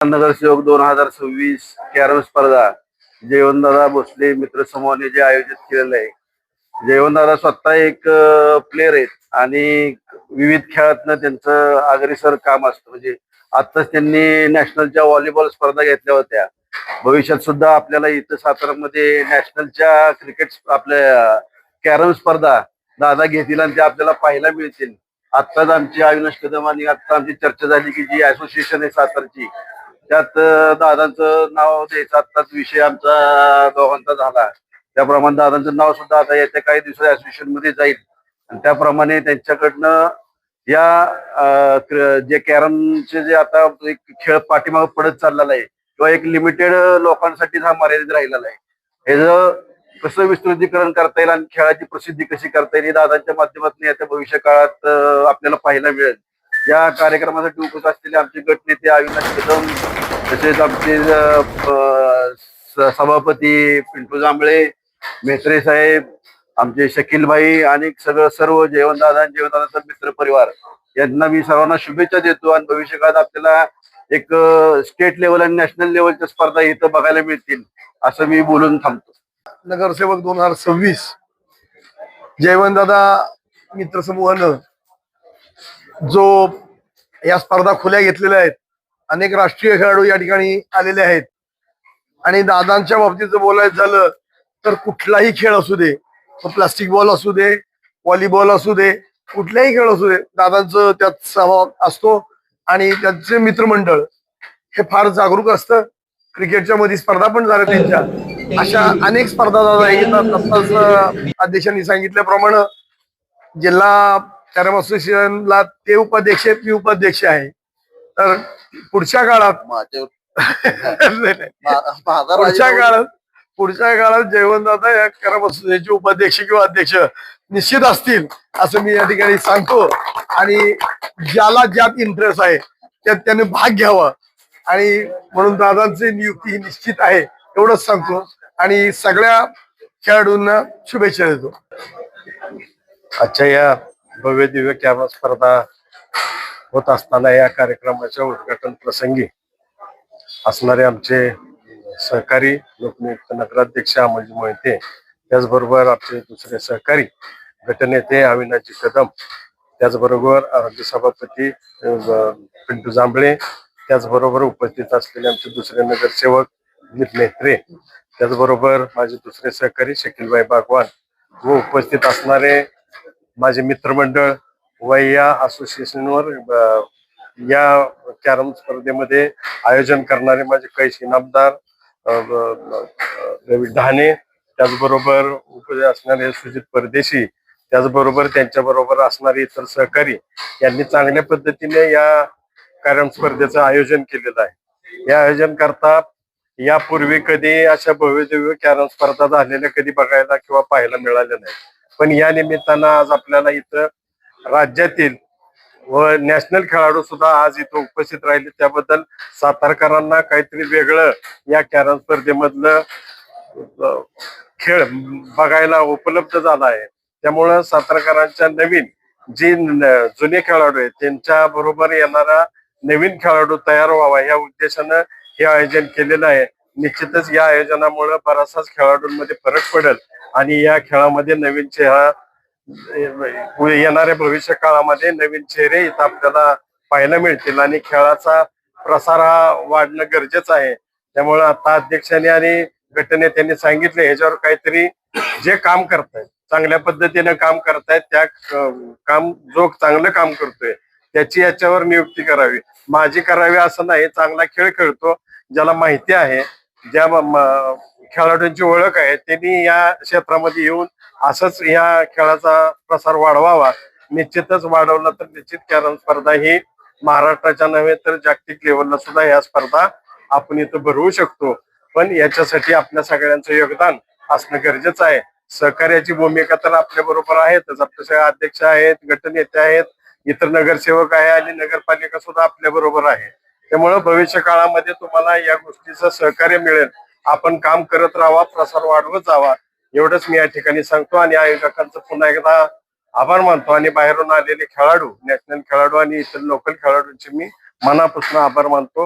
नगरसेवक 2026 कॅरम स्पर्धा जयवंतदादा भोसले मित्र समूहाने जे आयोजित केलेलं आहे. जयवंतदादा स्वतः एक प्लेयर आहेत आणि विविध खेळातनं त्यांचं अग्रेसर काम असतं. म्हणजे आत्ताच त्यांनी नॅशनलच्या व्हॉलीबॉल स्पर्धा घेतल्या होत्या. भविष्यात सुद्धा आपल्याला इथं सातारामध्ये नॅशनलच्या क्रिकेट आपल्या कॅरम स्पर्धा दादा घेतील आणि ते आपल्याला पाहायला मिळतील. आत्ताच आमची अविनाश कदम आणि आता आमची चर्चा झाली की जी असोसिएशन आहे सातारची, त्यात दादांचं नाव द्यायचा आत्ताच विषय आमचा दोघांचा झाला. त्याप्रमाणे दादांचं नाव सुद्धा आता येत्या काही दिवसात असोसिएशन मध्ये जाईल आणि त्याप्रमाणे त्यांच्याकडनं या जे कॅरमचे जे आता एक खेळ पाठीमागे पडत चाललेला आहे किंवा एक लिमिटेड लोकांसाठी हा मर्यादित राहिलेला आहे, ह्याचं कसं विस्तृतीकरण करता येईल आणि खेळाची प्रसिद्धी कशी करता येईल दादांच्या माध्यमातून येत्या भविष्य काळात आपल्याला पाहायला मिळेल. या कार्यक्रमासाठी उपस्थित असलेले आमचे गटनेते अविनाश कदम, तसेच आमचे सभापती पिंटू जांभळे, मेत्रे साहेब, आमचे शकील भाई आणि सर्व जयवंतदादांचा मित्र परिवार यांना मी सर्वांना शुभेच्छा देतो आणि भविष्यकाळात आपल्याला एक स्टेट लेवल आणि नॅशनल लेवलच्या स्पर्धा इथं बघायला मिळतील असं मी बोलून थांबतो. नगरसेवक 2026 जयवंतदादा मित्र समूहानं जो या स्पर्धा खुल्या घेतलेल्या आहेत, अनेक राष्ट्रीय खेळाडू या ठिकाणी आलेले आहेत आणि दादांच्या बाबतीत जर बोलायचं झालं तर कुठलाही खेळ असू दे, प्लास्टिक बॉल असू दे, व्हॉलीबॉल असू दे, कुठलाही खेळ असू दे, दादांचं त्यात सहभाग असतो आणि त्यांचे मित्रमंडळ हे फार जागरूक असतं. क्रिकेटच्या मध्ये स्पर्धा पण झाल्या त्यांच्या, अशा अनेक स्पर्धा दादा घेतात. आत्ताच अध्यक्षांनी सांगितल्याप्रमाणे जिल्हा कॅरम असोसिएशनला ते उपाध्यक्ष आहेत, मी उपाध्यक्ष आहे. तर पुढच्या काळात पुढच्या काळात जयवंतदादा या कॅरम असोसिएशनचे उपाध्यक्ष किंवा अध्यक्ष निश्चित असतील असं मी या ठिकाणी सांगतो. आणि ज्याला ज्यात इंटरेस्ट आहे त्यात त्याने भाग घ्यावा आणि म्हणून दादांची नियुक्ती ही निश्चित आहे एवढंच सांगतो आणि सगळ्या खेळाडूंना शुभेच्छा देतो. आजच्या या भव्य दिव्य कॅरम स्पर्धा होत असताना या कार्यक्रमाच्या उद्घाटन प्रसंगी असणारे आमचे सहकारी लोकनियुक्त नगराध्यक्ष अमोलजी मोहिते, त्याचबरोबर आमचे दुसरे सहकारी गटनेते अविनाशजी कदम, त्याचबरोबर आरोग्य सभापती पिंटू जांभळे, त्याचबरोबर उपस्थित असलेले आमचे दुसरे नगरसेवक मेत्रे, त्याचबरोबर माझे दुसरे सहकारी शकीलभाई बागवान व उपस्थित असणारे माझे मित्रमंडळ व या असोसिएशनवर या कॅरम स्पर्धेमध्ये आयोजन करणारे माझे कैस इनामदार रवी ढाणे, त्याचबरोबर उपस्थित असणारे सुजित परदेशी, त्याचबरोबर त्यांच्याबरोबर असणारे इतर सहकारी यांनी चांगल्या पद्धतीने या कॅरम स्पर्धेचं आयोजन केलेलं आहे. या आयोजन करता यापूर्वी कधी अशा भव्य दिव्य कॅरम स्पर्धा झालेल्या कधी बघायला किंवा पाहायला मिळाल्या नाही. पण या निमित्तानं आज आपल्याला इथं राज्यातील व नॅशनल खेळाडू सुद्धा आज इथं उपस्थित राहिले, त्याबद्दल सातारकरांना काहीतरी वेगळं या कॅरम स्पर्धेमधलं खेळ बघायला उपलब्ध झाला आहे. त्यामुळं सातारकरांच्या नवीन जे जुने खेळाडू आहेत त्यांच्या बरोबर येणारा नवीन खेळाडू तयार व्हावा या उद्देशानं हे आयोजन केलेलं आहे. निश्चितच या आयोजनामुळे बराचसाच खेळाडूंमध्ये फरक पडेल आणि या खेळामध्ये नवीन चेहरा येणाऱ्या भविष्य काळामध्ये नवीन चेहरे इथं आपल्याला पाहायला मिळतील आणि खेळाचा प्रसार हा वाढणं गरजेचं आहे. त्यामुळे आता अध्यक्षांनी आणि गटनेत्यांनी सांगितले ह्याच्यावर काहीतरी जे काम करतायत, चांगल्या पद्धतीने काम करतायत, त्या काम जो चांगलं काम करतोय त्याची याच्यावर नियुक्ती करावी, माझी करावी असं नाही. चांगला खेळ खेळतो, ज्याला माहिती आहे, ज्या खेळाडूंची ओळख आहे त्यांनी या क्षेत्रामध्ये येऊन असंच या खेळाचा प्रसार वाढवावा. निश्चितच वाढवला तर निश्चित कॅरम स्पर्धा ही महाराष्ट्राच्या नव्हे तर जागतिक लेवलला सुद्धा या स्पर्धा आपण इथं भरवू शकतो. पण याच्यासाठी आपल्या सगळ्यांचं योगदान असणं गरजेचं आहे. सहकार्याची भूमिका तर आपल्या बरोबर आहेतच, आपले सगळे अध्यक्ष आहेत, गटनेते आहेत, इतर नगरसेवक आहे आणि नगरपालिका सुद्धा आपल्या बरोबर आहे. त्यामुळं भविष्य काळामध्ये तुम्हाला या गोष्टीचं सहकार्य मिळेल. आपण काम करत राहावा, प्रसार वाढवत जावा एवढंच मी या ठिकाणी सांगतो आणि आयोजकांचं पुन्हा एकदा आभार मानतो आणि बाहेरून आलेले खेळाडू, नॅशनल खेळाडू आणि इतर लोकल खेळाडूंचे मी मनापासून आभार मानतो.